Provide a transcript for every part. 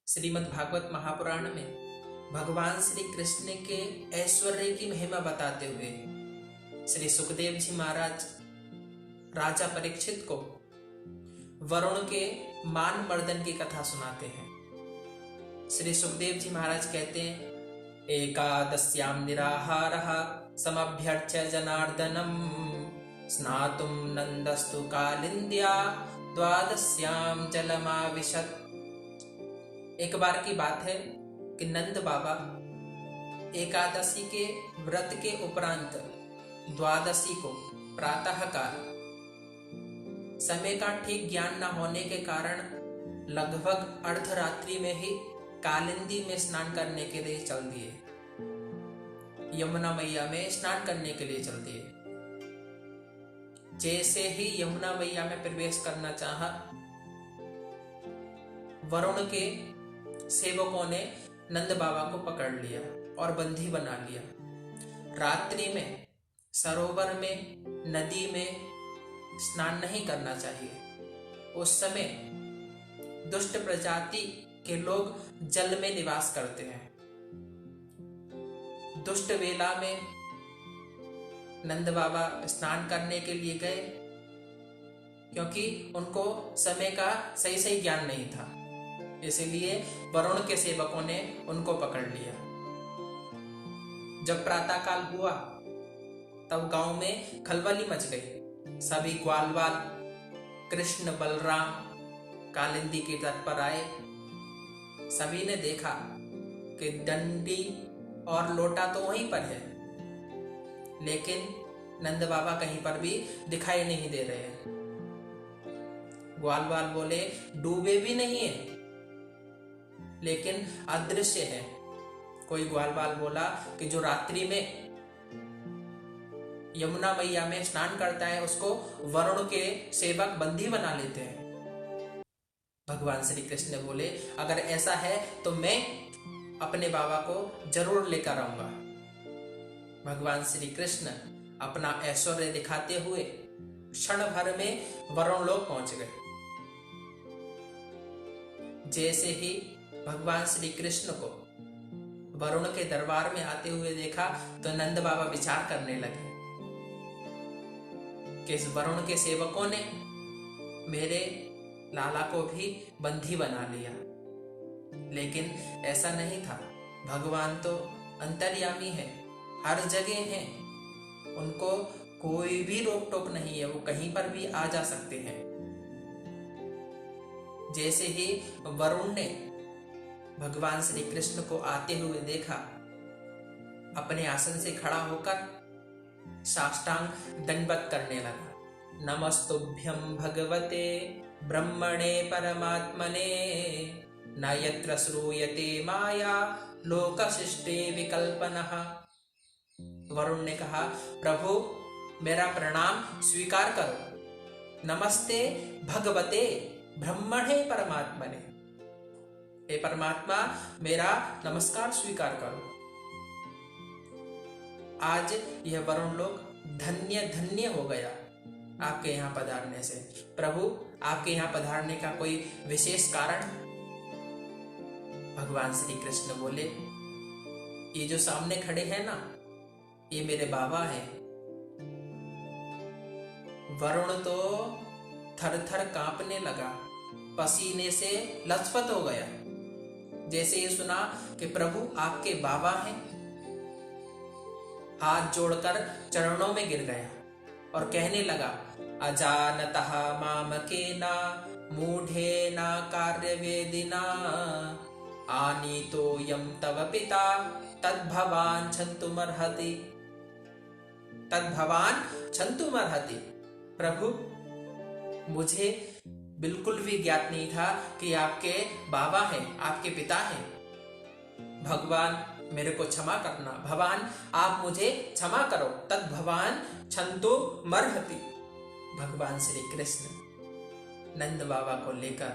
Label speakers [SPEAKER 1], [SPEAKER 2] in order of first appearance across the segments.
[SPEAKER 1] श्रीमद् भागवत महापुराण में भगवान श्री कृष्ण के ऐश्वर्य की महिमा बताते हुए श्री सुखदेव जी महाराज राजा परीक्षित को वरुण के मान मर्दन की कथा सुनाते हैं। श्री सुखदेव जी महाराज कहते हैं, एकादश्याम निराहारः समभ्यर्च्य जनार्दनम स्नातुम नंदस्तु कालिंद्या द्वादश्याम जलमाविशत्। एक बार की बात है कि नंद बाबा एकादशी के व्रत के उपरांत द्वादशी को प्रातः काल समय का ठीक ज्ञान न होने के कारण लगभग अर्धरात्रि में ही कालिंदी में स्नान करने के लिए चल दिए, यमुना मैया में स्नान करने के लिए चल दिए। जैसे ही यमुना मैया में प्रवेश करना चाहा, वरुण के सेवकों ने नंद बाबा को पकड़ लिया और बंदी बना लिया। रात्रि में सरोवर में, नदी में स्नान नहीं करना चाहिए। उस समय दुष्ट प्रजाति के लोग जल में निवास करते हैं। दुष्ट वेला में नंद बाबा स्नान करने के लिए गए, क्योंकि उनको समय का सही सही ज्ञान नहीं था, इसलिए वरुण के सेवकों ने उनको पकड़ लिया। जब प्रातः काल हुआ तब गांव में खलबली मच गई। सभी ग्वाल बाल कृष्ण बलराम कालिंदी के तट पर आए। सभी ने देखा कि डंडी और लोटा तो वहीं पर है, लेकिन नंद बाबा कहीं पर भी दिखाई नहीं दे रहे हैं। ग्वाल बाल बोले, डूबे भी नहीं है लेकिन अदृश्य है। कोई ग्वाल बाल बोला कि जो रात्रि में यमुना मैया में स्नान करता है उसको वरुण के सेवक बंदी बना लेते हैं। भगवान श्री कृष्ण बोले, अगर ऐसा है तो मैं अपने बाबा को जरूर लेकर आऊंगा। भगवान श्री कृष्ण अपना ऐश्वर्य दिखाते हुए क्षण भर में वरुण लोक पहुंच गए। जैसे ही भगवान श्री कृष्ण को वरुण के दरबार में आते हुए देखा तो नंद बाबा विचार करने लगे कि इस वरुण के सेवकों ने मेरे लाला को भी बंदी बना लिया। लेकिन ऐसा नहीं था। भगवान तो अंतर्यामी है, हर जगह है, उनको कोई भी रोक टोक नहीं है, वो कहीं पर भी आ जा सकते हैं। जैसे ही वरुण ने भगवान श्री कृष्ण को आते हुए देखा, अपने आसन से खड़ा होकर साष्टांग दंडवत करने लगा। नमस्तुभ्यं भगवते ब्रह्मणे परमात्मने न यत्र श्रूयते माया लोकशिष्टे विकल्पनः। वरुण ने कहा, प्रभु मेरा प्रणाम स्वीकार करो। नमस्ते भगवते ब्रह्मणे परमात्मने, हे परमात्मा मेरा नमस्कार स्वीकार करो। आज यह वरुण लोग धन्य धन्य हो गया आपके यहाँ पधारने से। प्रभु आपके यहाँ पधारने का कोई विशेष कारण? भगवान श्री कृष्ण बोले, ये जो सामने खड़े हैं ना, ये मेरे बाबा हैं। वरुण तो थर थर कांपने लगा, पसीने से लथपथ हो गया। जैसे ये सुना कि प्रभु आपके बाबा हैं, हाथ जोड़कर चरणों में गिर गया और कहने लगा, अजानतः मामकेना मूढ़ेना कार्यवेदिना आनीतो यम तव पिता तद्भवान क्षन्तुमर्हति। तद्भवान क्षन्तुमर्हति। प्रभु मुझे बिल्कुल भी ज्ञात नहीं था कि आपके बाबा हैं, आपके पिता हैं। भगवान मेरे को क्षमा करना, भगवान आप मुझे क्षमा करो। तद्भवान क्षन्तुमर्हति। भगवान श्री कृष्ण नंद बाबा को लेकर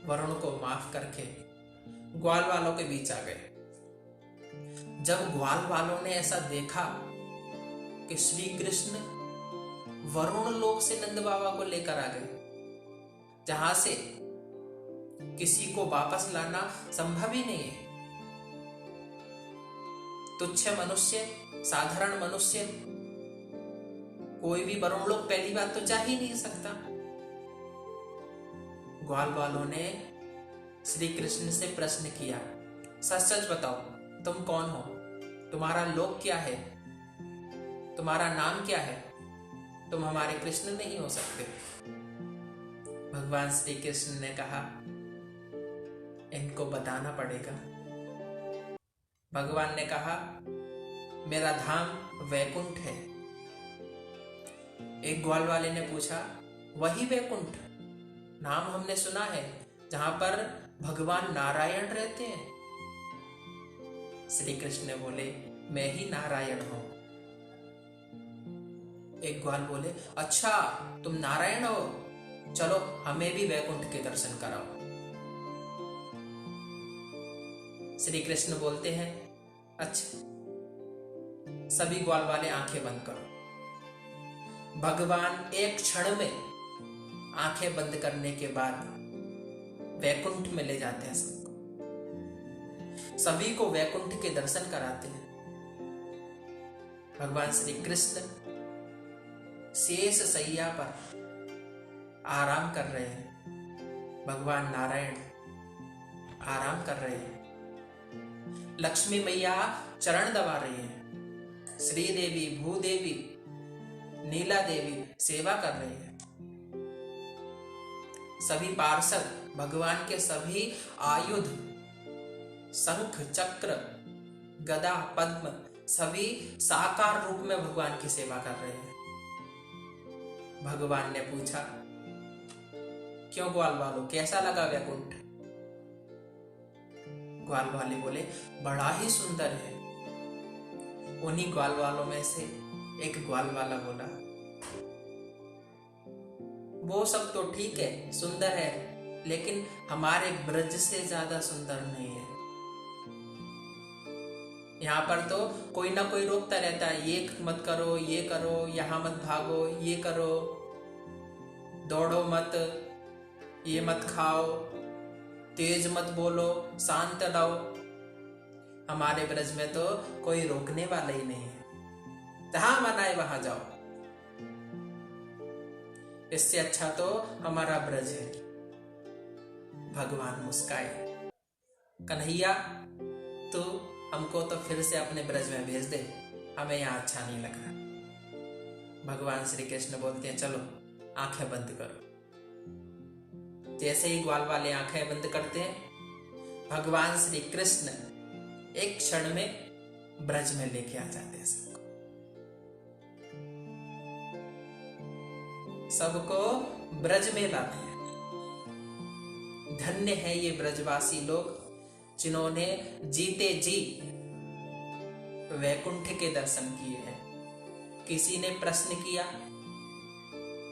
[SPEAKER 1] वरुण को माफ करके ग्वाल वालों के बीच आ गए। जब ग्वाल वालों ने ऐसा देखा कि श्री कृष्ण वरुण लोक से नंद बाबा को लेकर आ गए, जहां से किसी को वापस लाना संभव ही नहीं है। तुच्छ मनुष्य, साधारण मनुष्य, कोई भी वरुण लोक पहली बात तो जा ही नहीं सकता। ग्वाल वालों ने श्री कृष्ण से प्रश्न किया, सच सच बताओ, तुम कौन हो? तुम्हारा लोक क्या है? तुम्हारा नाम क्या है? तुम हमारे कृष्ण नहीं हो सकते। भगवान श्री कृष्ण ने कहा, इनको बताना पड़ेगा। भगवान ने कहा, मेरा धाम वैकुंठ है। एक ग्वाल वाले ने पूछा, वही वैकुंठ? नाम हमने सुना है, जहां पर भगवान नारायण रहते हैं। श्री कृष्ण ने बोले, मैं ही नारायण हूं। एक ग्वाल बोले, अच्छा तुम नारायण हो, चलो हमें भी वैकुंठ के दर्शन कराओ। श्री कृष्ण बोलते हैं, अच्छा सभी ग्वाल वाले आंखें बंद करो। भगवान एक क्षण में आंखें बंद करने के बाद वैकुंठ में ले जाते हैं सबको, सभी को वैकुंठ के दर्शन कराते हैं। भगवान श्री कृष्ण शेष सैया पर आराम कर रहे हैं। भगवान नारायण आराम कर रहे हैं। लक्ष्मी मैया चरण दबा रही हैं। श्री देवी, भूदेवी, नीला देवी सेवा कर रही है। सभी पार्षद भगवान के सभी आयुध, शंख, चक्र, गदा, पद्म, सभी साकार रूप में भगवान की सेवा कर रहे हैं। भगवान ने पूछा, क्यों ग्वाल वालों, कैसा लगा वैकुंठ? ग्वाल वाले बोले, बड़ा ही सुंदर है। उन्हीं ग्वाल वालों में से एक ग्वाल वाला बोला, वो सब तो ठीक है, सुंदर है, लेकिन हमारे ब्रज से ज्यादा सुंदर नहीं है। यहाँ पर तो कोई ना कोई रोकता रहता है, ये मत करो, ये करो, यहाँ मत भागो, ये करो, दौड़ो मत, ये मत खाओ, तेज मत बोलो, शांत रहो। हमारे ब्रज में तो कोई रोकने वाला ही नहीं है, जहां मन आए वहां जाओ। इससे अच्छा तो हमारा ब्रज है। भगवान मुस्काए, कन्हैया तू हमको तो फिर से अपने ब्रज में भेज दे, हमें यहाँ अच्छा नहीं लग रहा। भगवान श्री कृष्ण बोलते हैं, चलो आंखें बंद करो। जैसे ही ग्वाल वाले आंखें बंद करते हैं, भगवान श्री कृष्ण एक क्षण में ब्रज में लेके आ जाते हैं सबको ब्रज में लाते हैं। धन्य है ये ब्रजवासी लोग, जिन्होंने जीते जी वैकुंठ के दर्शन किए हैं। किसी ने प्रश्न किया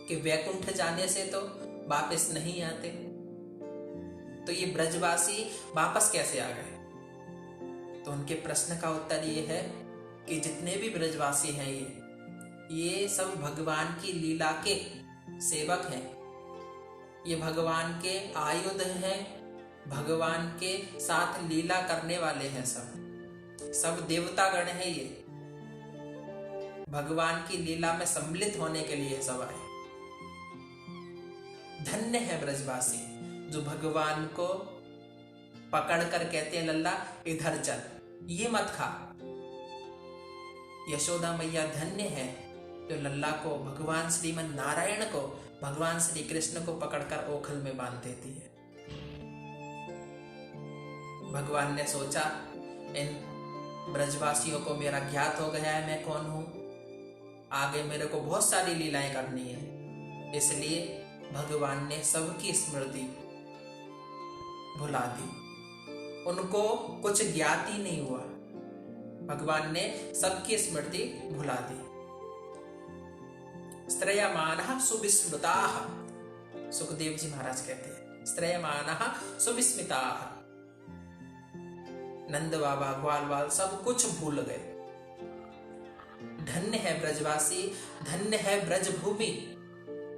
[SPEAKER 1] कि वैकुंठ जाने से तो वापस नहीं आते, तो ये ब्रजवासी वापस कैसे आ गए? तो उनके प्रश्न का उत्तर ये है कि जितने भी ब्रजवासी हैं, ये सब भगवान की लीला के सेवक हैं। ये भगवान के आयुध हैं, भगवान के साथ लीला करने वाले हैं। सब देवतागण हैं। ये भगवान की लीला में सम्मिलित होने के लिए सब आए। धन्य है ब्रजवासी जो भगवान को पकड़ कर कहते हैं, लल्ला इधर चल, ये मत खा। यशोदा मैया धन्य है जो लल्ला को, भगवान श्रीमन नारायण को, भगवान श्री कृष्ण को पकड़कर ओखल में बांध देती है। भगवान ने सोचा, इन ब्रजवासियों को मेरा ज्ञात हो गया है मैं कौन हूं, आगे मेरे को बहुत सारी लीलाएं करनी है, इसलिए भगवान ने सबकी स्मृति भुला दी। उनको कुछ ज्ञात ही नहीं हुआ, भगवान ने सबकी स्मृति भुला दी। स्त्रयमानः सुविस्मृताः, सुखदेव जी महाराज कहते हैं, स्त्रयमानः सुविस्मिताः। नंद बाबा, ग्वाल वाल सब कुछ भूल गए। धन्य है ब्रजवासी, धन्य है ब्रज भूमि,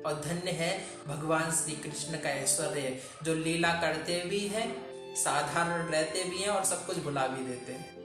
[SPEAKER 1] और धन्य है भगवान श्री कृष्ण का ऐश्वर्य, जो लीला करते भी हैं, साधारण रहते भी हैं और सब कुछ भुला भी देते हैं।